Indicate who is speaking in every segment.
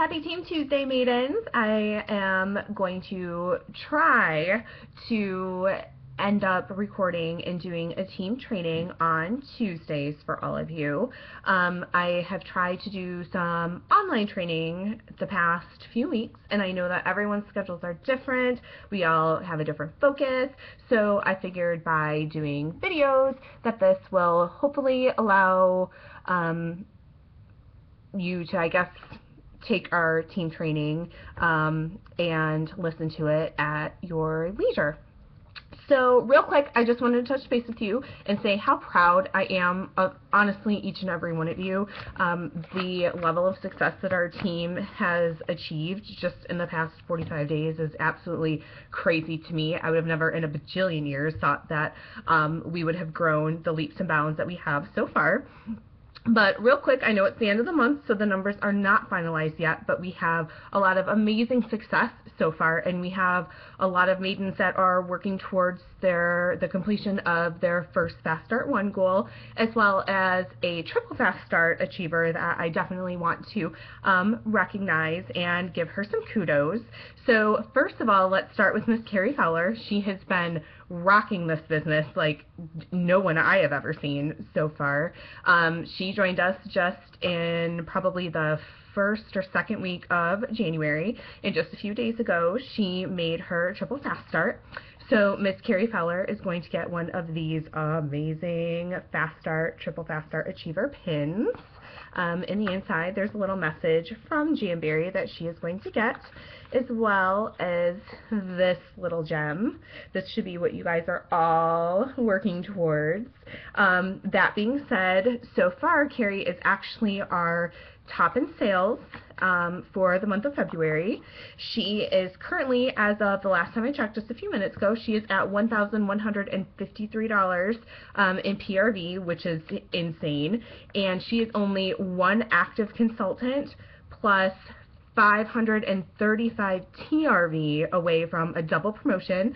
Speaker 1: Happy Team Tuesday, maidens. I am going to try to end up recording and doing a team training on Tuesdays for all of you. I have tried to do some online training the past few weeks, and I know that everyone's schedules are different. We all have a different focus, so I figured by doing videos that this will hopefully allow you to, I guess, take our team training and listen to it at your leisure. So real quick, I just wanted to touch base with you and say how proud I am of, honestly, each and every one of you. The level of success that our team has achieved just in the past 45 days is absolutely crazy to me. I would have never in a bajillion years thought that we would have grown the leaps and bounds that we have so far. But real quick, I know it's the end of the month, so the numbers are not finalized yet, but we have a lot of amazing success so far, and we have a lot of maidens that are working towards the completion of their first Fast Start 1 goal, as well as a triple Fast Start achiever that I definitely want to recognize and give her some kudos. So first of all, let's start with Miss Carrie Fowler. She has been rocking this business like no one I have ever seen so far. She joined us just in probably the first or second week of January, and just a few days ago she made her triple Fast Start. So Miss Carrie Fowler is going to get one of these amazing Fast Start, triple Fast Start achiever pins. In the inside there's a little message from Jamberry that she is going to get, as well as this little gem. This should be what you guys are all working towards. That being said, so far Carrie is actually our top in sales for the month of February. She is currently, as of the last time I checked just a few minutes ago, she is at $1,153 in PRV, which is insane, and she is only one active consultant plus 535 TRV away from a double promotion.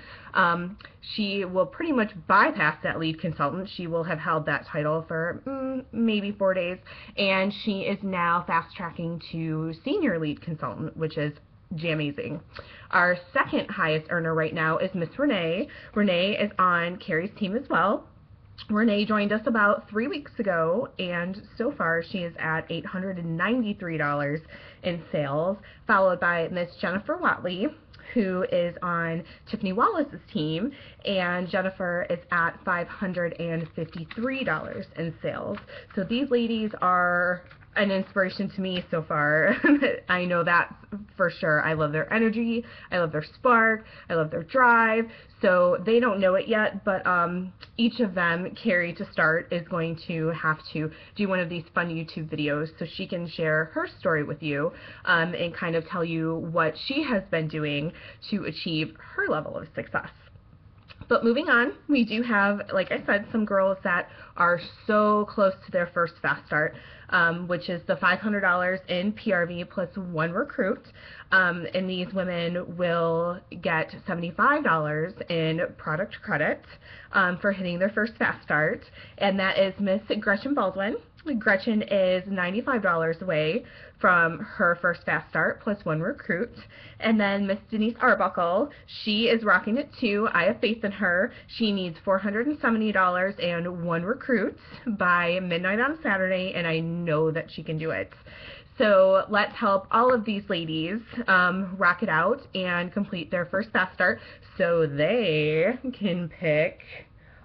Speaker 1: She will pretty much bypass that lead consultant. She will have held that title for maybe 4 days, and she is now fast tracking to senior lead consultant, which is jamazing. Our second highest earner right now is Miss Renee. Renee is on Carrie's team as well. Renee joined us about 3 weeks ago, and so far she is at $893 in sales, followed by Miss Jennifer Watley, who is on Tiffany Wallace's team, and Jennifer is at $553 in sales. So these ladies are an inspiration to me so far. I know that for sure. I love their energy, I love their spark, I love their drive. So they don't know it yet, but each of them, Carrie to start, is going to have to do one of these fun YouTube videos so she can share her story with you and kind of tell you what she has been doing to achieve her level of success. But moving on, we do have, like I said, some girls that are so close to their first Fast Start, which is the $500 in PRV plus one recruit. And these women will get $75 in product credit for hitting their first Fast Start, and that is Miss Gretchen Baldwin. Gretchen is $95 away from her first Fast Start plus one recruit. And then Miss Denise Arbuckle, she is rocking it too. I have faith in her. She needs $470 and one recruit by midnight on Saturday, and I know that she can do it. So let's help all of these ladies rock it out and complete their first Fast Start so they can pick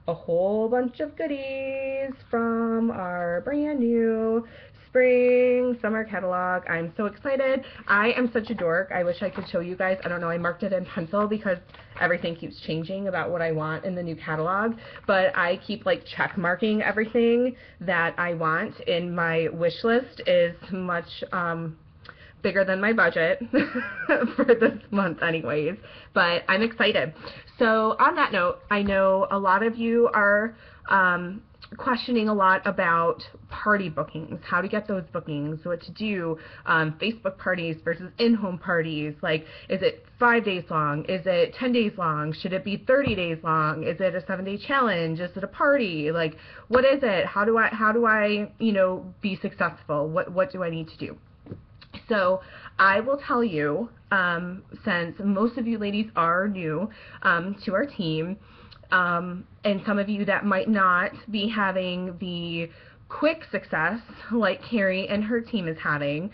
Speaker 1: a whole bunch of goodies from our brand new spring summer catalog. I'm so excited. I am such a dork. I wish I could show you guys. I don't know, I marked it in pencil because everything keeps changing about what I want in the new catalog, but I keep like check marking everything that I want, and my wish list is much bigger than my budget for this month anyways, but I'm excited. So on that note, I know a lot of you are questioning a lot about party bookings, how to get those bookings, what to do, Facebook parties versus in-home parties. Like, is it 5 days long? Is it 10 days long? Should it be 30 days long? Is it a 7-day challenge? Is it a party? Like, what is it? How do I, you know, be successful? What do I need to do? So I will tell you, since most of you ladies are new to our team, and some of you that might not be having the quick success like Carrie and her team is having,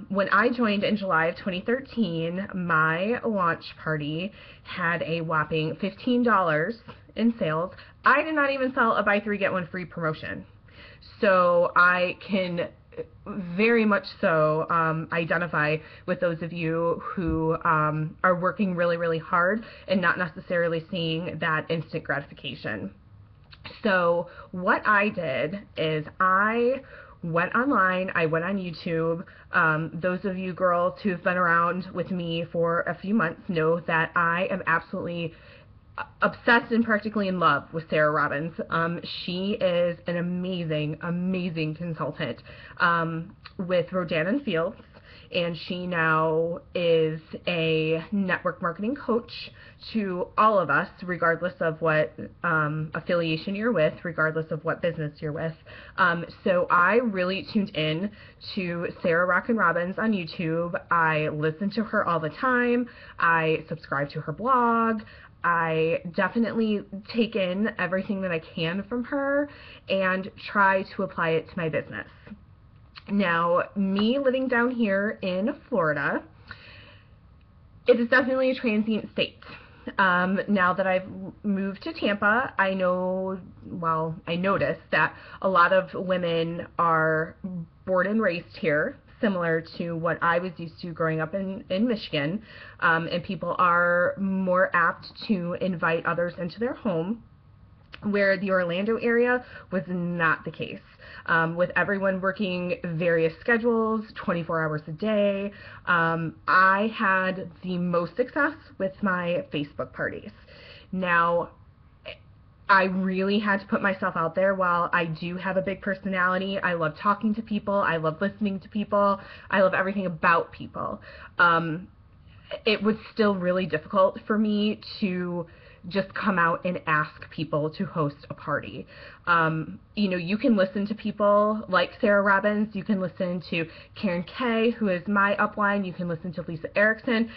Speaker 1: when I joined in July of 2013, my launch party had a whopping $15 in sales. I did not even sell a buy three get one free promotion. So I can very much so identify with those of you who are working really, really hard and not necessarily seeing that instant gratification. So what I did is I went online, I went on YouTube. Those of you girls who've been around with me for a few months know that I am absolutely obsessed and practically in love with Sarah Robbins. She is an amazing, amazing consultant with Rodan & Fields, and she now is a network marketing coach to all of us, regardless of what affiliation you're with, regardless of what business you're with. So I really tuned in to Sarah Rockin' Robbins on YouTube. I listen to her all the time. I subscribe to her blog. I definitely take in everything that I can from her and try to apply it to my business. Now, me living down here in Florida, it is definitely a transient state. Now that I've moved to Tampa, I noticed that a lot of women are born and raised here, similar to what I was used to growing up in Michigan, and people are more apt to invite others into their home, where the Orlando area was not the case. With everyone working various schedules, 24 hours a day, I had the most success with my Facebook parties. Now, I really had to put myself out there. While I do have a big personality, I love talking to people, I love listening to people, I love everything about people. It was still really difficult for me to just come out and ask people to host a party. You know, you can listen to people like Sarah Robbins, you can listen to Karen Kay, who is my upline, you can listen to Lisa Erickson,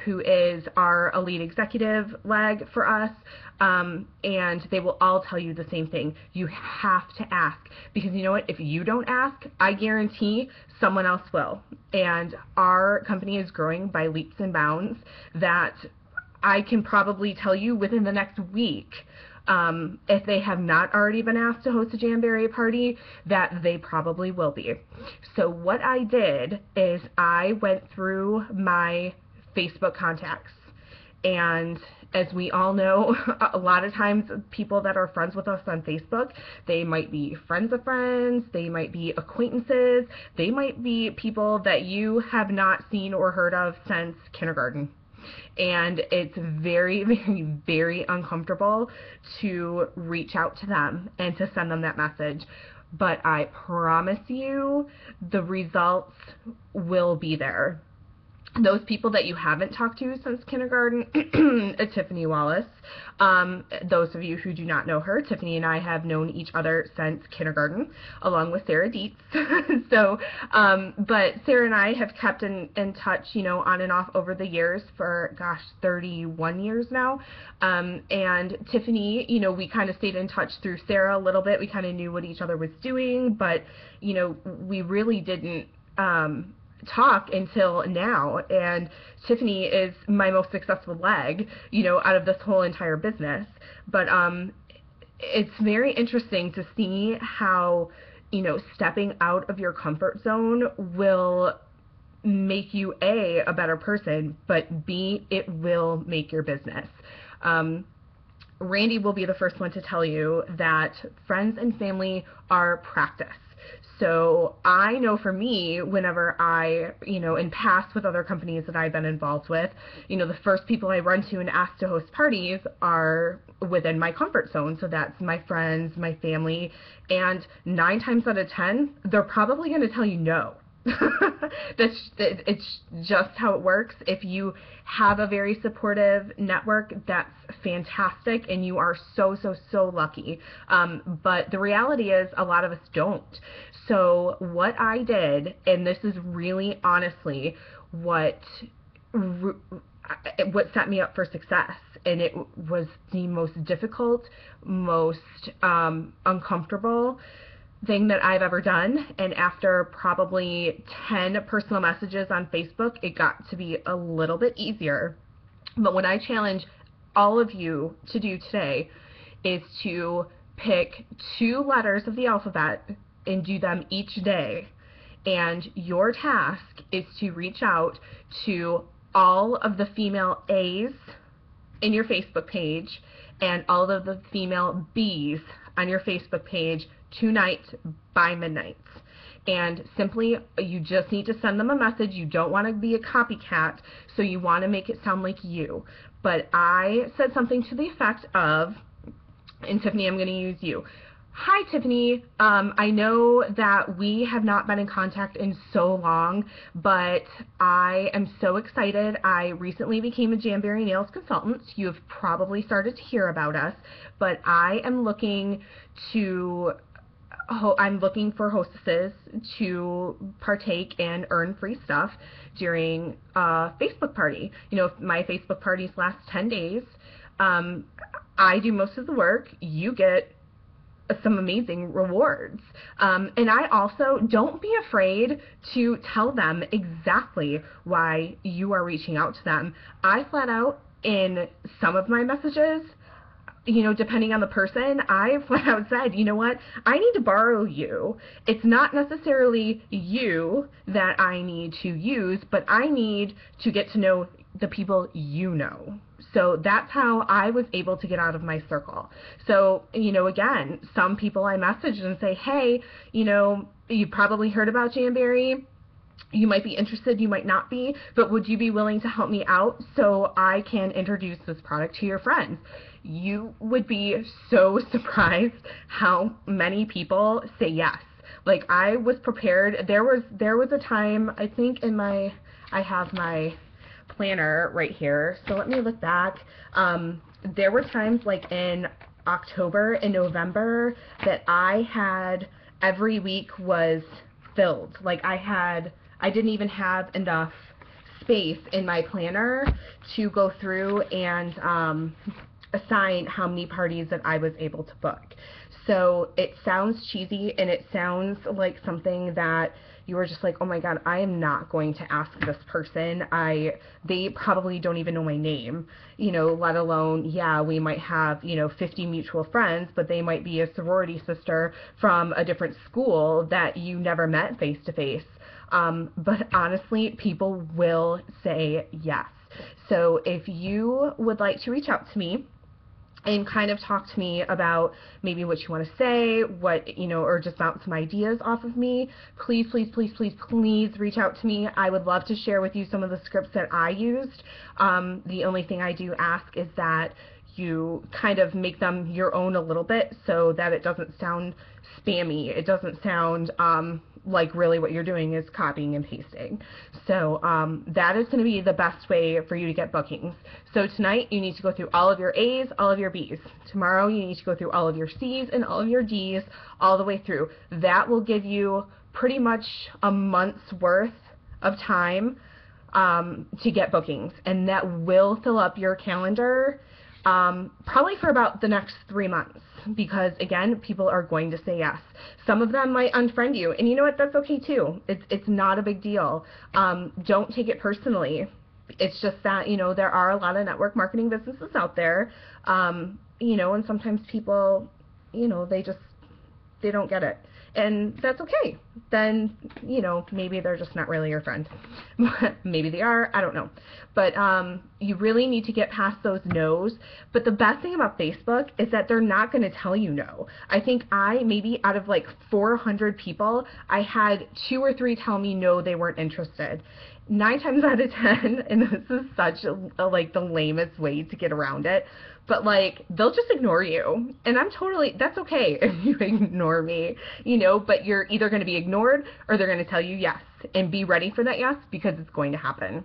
Speaker 1: who is our elite executive leg for us, and they will all tell you the same thing. You have to ask, because you know what, if you don't ask, I guarantee someone else will. And our company is growing by leaps and bounds that I can probably tell you within the next week, if they have not already been asked to host a Jamboree party, that they probably will be. So what I did is I went through my Facebook contacts, and as we all know, a lot of times people that are friends with us on Facebook, they might be friends of friends, they might be acquaintances, they might be people that you have not seen or heard of since kindergarten. And it's very, very, very uncomfortable to reach out to them and to send them that message. But I promise you, the results will be there. Those people that you haven't talked to since kindergarten, Tiffany Wallace, those of you who do not know her, Tiffany and I have known each other since kindergarten, along with Sarah Dietz. So, but Sarah and I have kept in touch, you know, on and off over the years for, gosh, 31 years now. And Tiffany, you know, we kind of stayed in touch through Sarah a little bit. We kind of knew what each other was doing, but, you know, we really didn't talk until now. And Tiffany is my most successful leg, you know, out of this whole entire business. But it's very interesting to see how, you know, stepping out of your comfort zone will make you a better person, but B, it will make your business. Randy will be the first one to tell you that friends and family are practice. So I know for me, whenever I, you know, in past with other companies that I've been involved with, you know, the first people I run to and ask to host parties are within my comfort zone. So that's my friends, my family, and 9 times out of 10, they're probably going to tell you no. It's just how it works. If you have a very supportive network, that's fantastic, and you are so, so, so lucky. But the reality is a lot of us don't. So what I did, and this is really honestly what set me up for success, and it was the most difficult, most uncomfortable thing that I've ever done. And after probably 10 personal messages on Facebook, it got to be a little bit easier. But what I challenge all of you to do today is to pick 2 letters of the alphabet and do them each day. And your task is to reach out to all of the female A's in your Facebook page and all of the female B's on your Facebook page tonight by midnight. And simply, you just need to send them a message. You don't want to be a copycat, so you want to make it sound like you. But I said something to the effect of, and Tiffany, I'm going to use you. Hi, Tiffany. I know that we have not been in contact in so long, but I am so excited. I recently became a Jamberry Nails consultant. You have probably started to hear about us, but I am looking for hostesses to partake and earn free stuff during a Facebook party. You know, if my Facebook parties last 10 days, I do most of the work. You get some amazing rewards. And I also, don't be afraid to tell them exactly why you are reaching out to them. I flat out, in some of my messages, you know, depending on the person, I flat out said, you know what, I need to borrow you. It's not necessarily you that I need to use, but I need to get to know the people you know. So that's how I was able to get out of my circle. So, you know, again, some people I message and say, hey, you know, you probably heard about Jamberry. You might be interested, you might not be, but would you be willing to help me out so I can introduce this product to your friends? You would be so surprised how many people say yes. Like, I was prepared. There was a time, I think I have my planner right here, so let me look back. There were times like in October and November that I had, every week was filled. Like, I didn't even have enough space in my planner to go through and assign how many parties that I was able to book. So it sounds cheesy, and it sounds like something that you were just like, oh my God, I am not going to ask this person. They probably don't even know my name, you know, let alone, yeah, we might have, you know, 50 mutual friends, but they might be a sorority sister from a different school that you never met face to face. But honestly, people will say yes. So if you would like to reach out to me and kind of talk to me about maybe what you want to say, what, you know, or just bounce some ideas off of me, please, please, please, please, please reach out to me. I would love to share with you some of the scripts that I used. The only thing I do ask is that you kind of make them your own a little bit so that it doesn't sound spammy. It doesn't sound like really what you're doing is copying and pasting. So that is going to be the best way for you to get bookings. So tonight you need to go through all of your A's, all of your B's. Tomorrow you need to go through all of your C's and all of your D's all the way through. That will give you pretty much a month's worth of time to get bookings, and that will fill up your calendar probably for about the next 3 months, because again, people are going to say yes. Some of them might unfriend you, and you know what, that's okay too. It's not a big deal. Don't take it personally. It's just that, you know, there are a lot of network marketing businesses out there, you know, and sometimes people, you know, they don't get it. And that's okay. Then, you know, maybe they're just not really your friend. Maybe they are, I don't know. But you really need to get past those no's. But the best thing about Facebook is that they're not going to tell you no. I think maybe out of like 400 people, I had 2 or 3 tell me no, they weren't interested. 9 times out of 10, and this is such like the lamest way to get around it, but like they'll just ignore you, and that's okay if you ignore me, you know, but you're either going to be ignored or they're going to tell you yes. and be ready for that yes, because it's going to happen.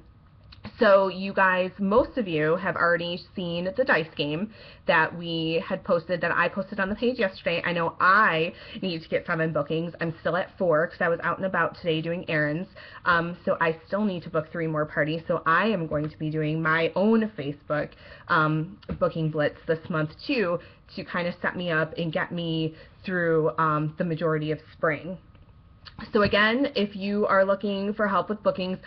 Speaker 1: So you guys, most of you have already seen the dice game that we had posted, that I posted on the page yesterday. I know I need to get 7 bookings. I'm still at 4 because I was out and about today doing errands. So I still need to book 3 more parties. So I am going to be doing my own Facebook booking blitz this month too, to kind of set me up and get me through the majority of spring. So again, if you are looking for help with bookings,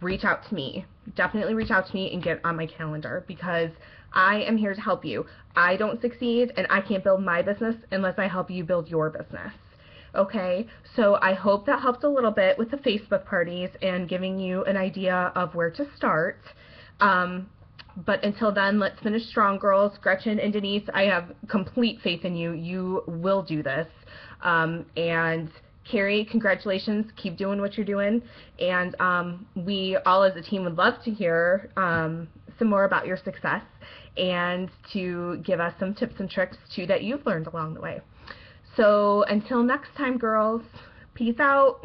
Speaker 1: reach out to me. Definitely reach out to me and get on my calendar, because I am here to help you. I don't succeed and I can't build my business unless I help you build your business. Okay, so I hope that helped a little bit with the Facebook parties and giving you an idea of where to start. But until then, let's finish strong, girls. Gretchen and Denise, I have complete faith in you. You will do this. And Carrie, congratulations. Keep doing what you're doing. And we all as a team would love to hear some more about your success and to give us some tips and tricks too that you've learned along the way. So until next time, girls, peace out.